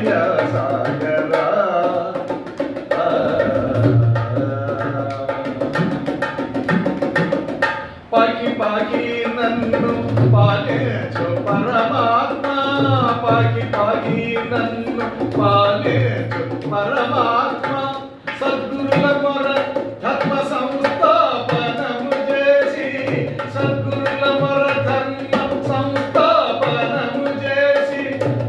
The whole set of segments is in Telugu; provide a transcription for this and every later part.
దయ సాగరా పాకి పాకి నన్ను పాలించు పరమాత్మ పాకి పాకి నన్ను పాలించు పరమాత్మ సద్గురుల మొర ధర్మ సంస్థాపనము చేసి సద్గురుల మొర ధర్మ సంస్థాపనము చేసి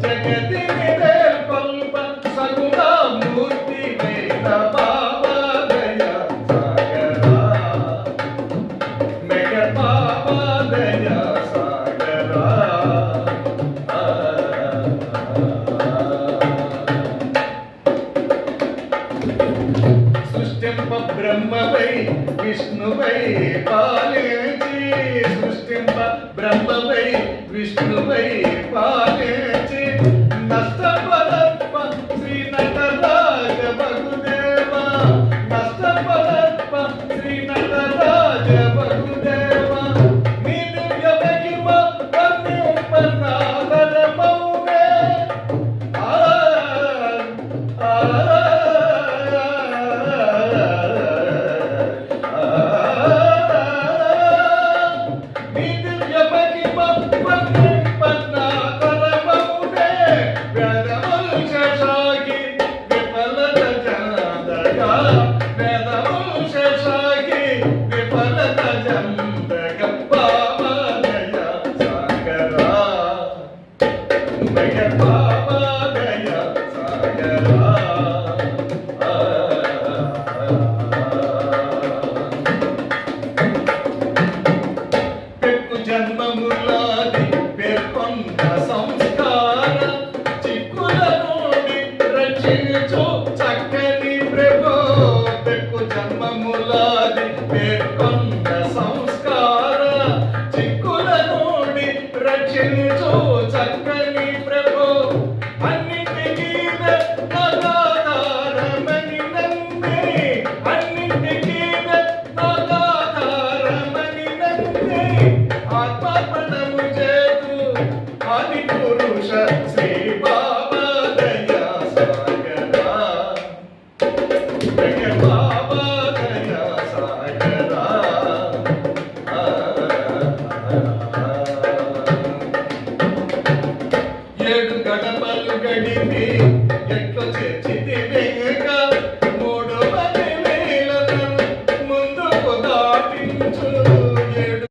జగతిని నేర్కొల్ప సగుణ మూర్తి వేద బాబా దయ సాగరా మెగ బాబా దయ సాగరా సృష్టింప బ్రహ్మపై విష్ణుపై పాలించి సృష్టింప బ్రహ్మపై విష్ణుపై పాలి